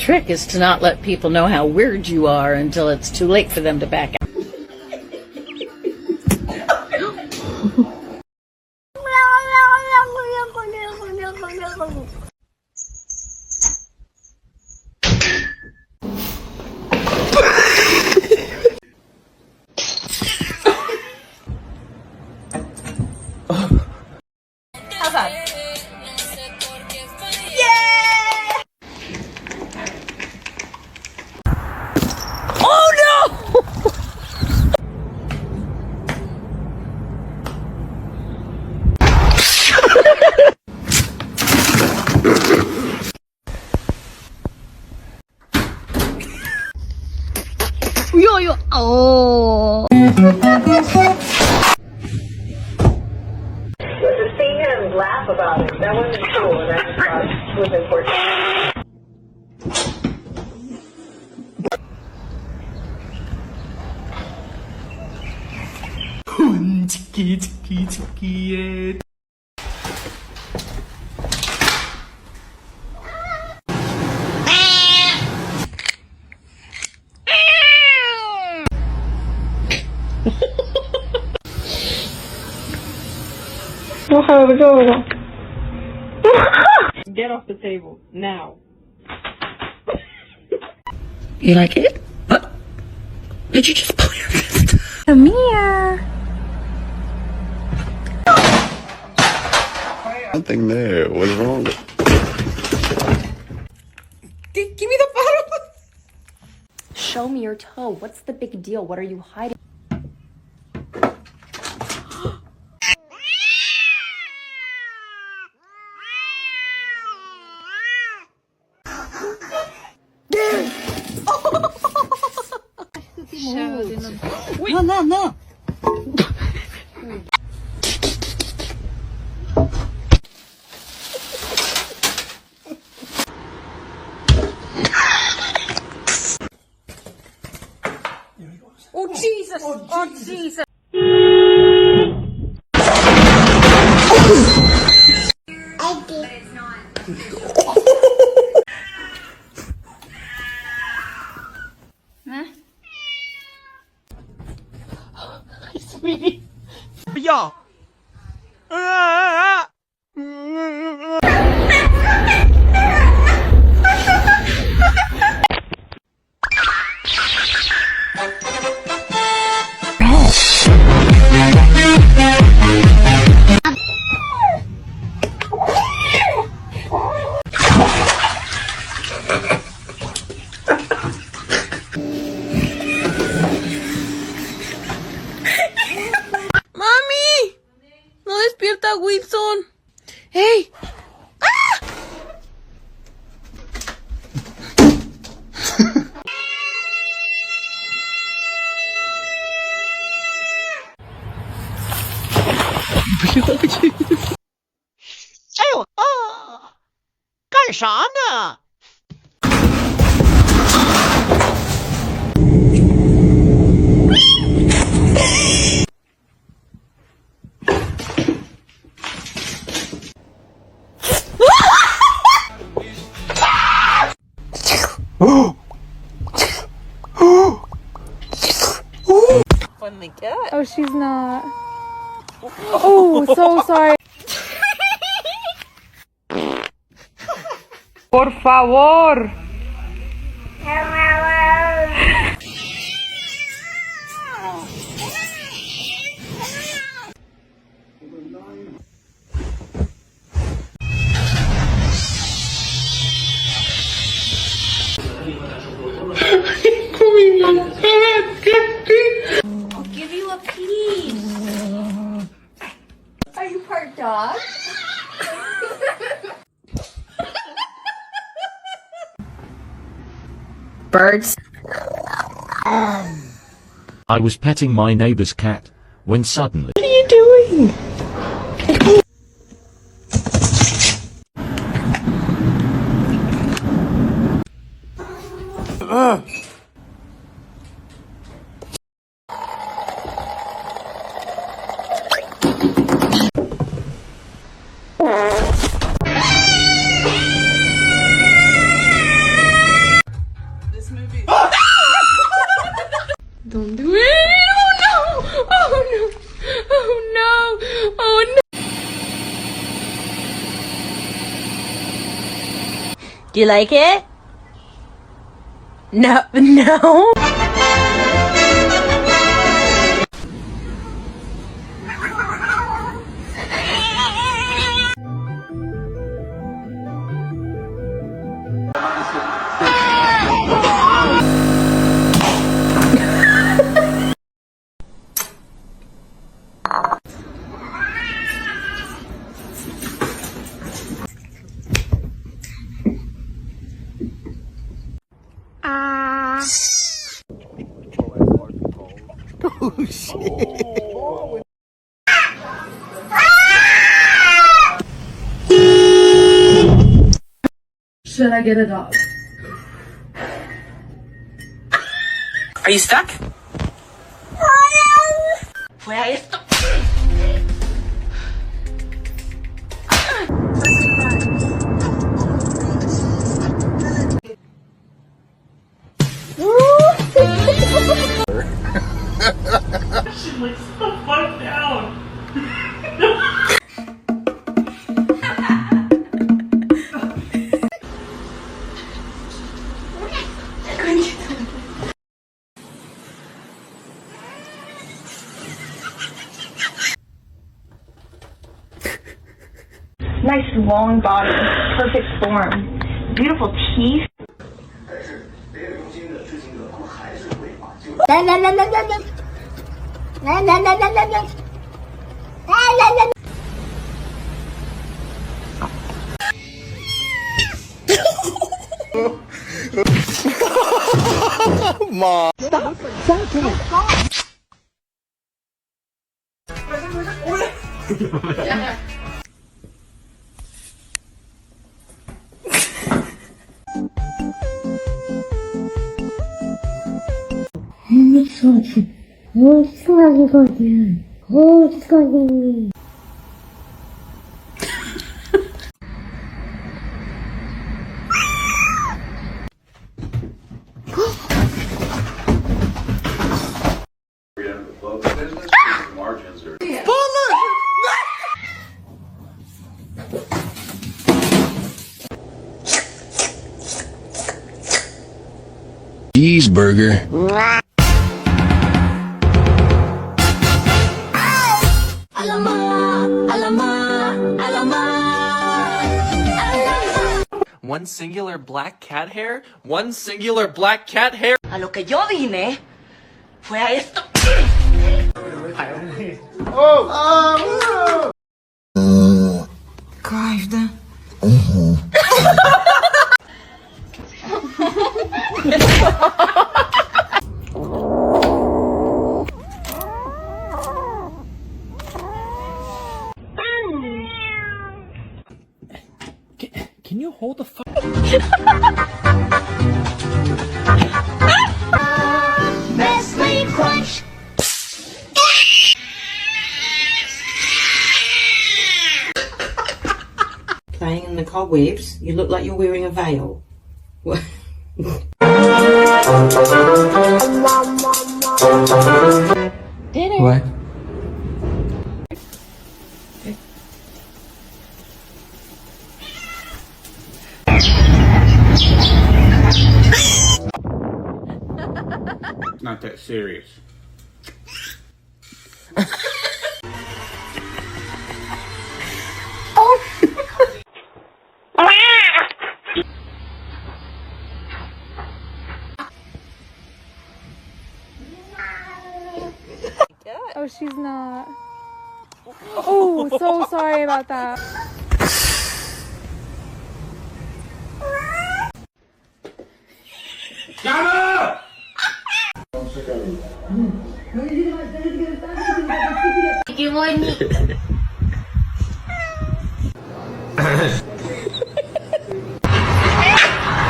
trick is to not let people know how weird you are until it's too late for them to back out. How's that? Yo, oh. To see him laugh about it, that wasn't cool, and I just thought it was important. Get off the table, now. You like it? What? Did you just pull your fist? Come here. Nothing there. What's wrong? Give me the bottle. Show me your toe. What's the big deal? What are you hiding? No, no, no. Oh, Jesus. Oh, Jesus. Sweetie. Yeah. Wilson. Hey. ¡Ah!哎呦啊！干啥呢？Funny cat. Oh, she's not. Oh, so sorry. Por favor. I'll give you a piece. Are you part dog? Birds. I was petting my neighbor's cat when suddenly. What are you doing? Don't do it. Oh no. Oh no. Oh no. Oh no. Do you like it? No, no. Should I get a dog? Are you stuck? Fuera esto. Nice long body, perfect form, beautiful teeth. Cheeseburger. One singular black cat hair? One singular black cat hair? A lo que yo vine fue a esto. Kaydı. Can you hold the fuck? Nestle Crunch. Playing in the cobwebs, you look like you're wearing a veil. What? What? Not that serious. Oh, she's not. Oh, so sorry about that.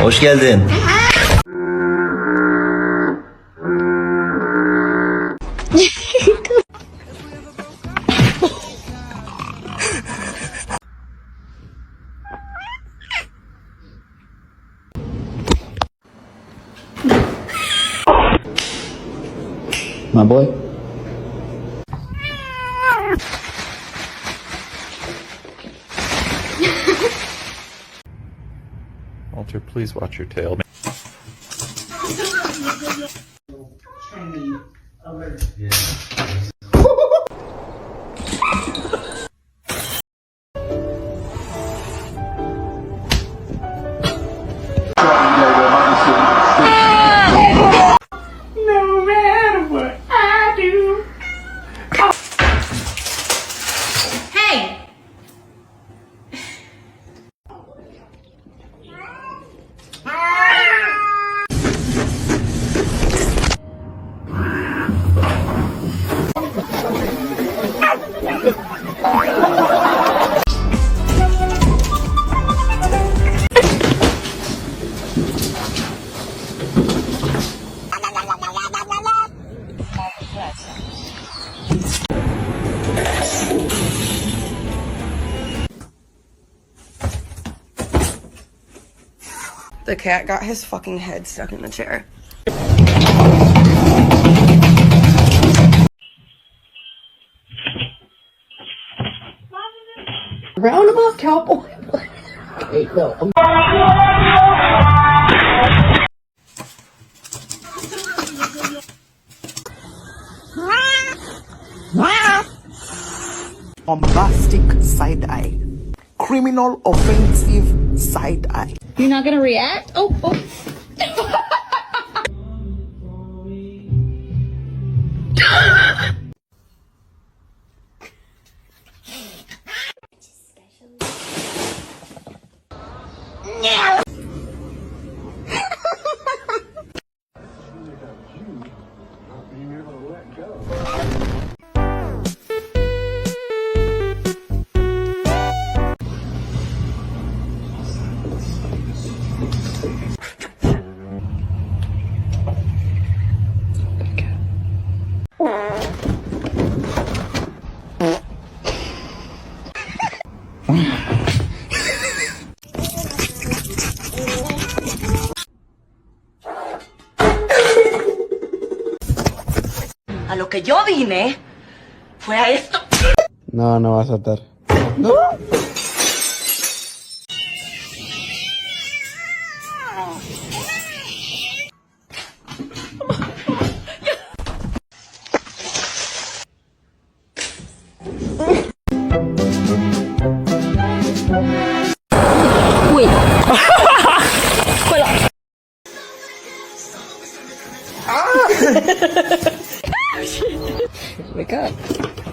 Hoş geldin. my boy. Walter, please watch your tail. No matter what I do. Hey! The cat got his fucking head stuck in the chair. Roundabout cowboy. Okay, no. Bombastic side eye. Criminal offensive side eye. You're not gonna react? Oh. A lo que yo vine fue a esto. No, no va a saltar. No. Uy. Wake up.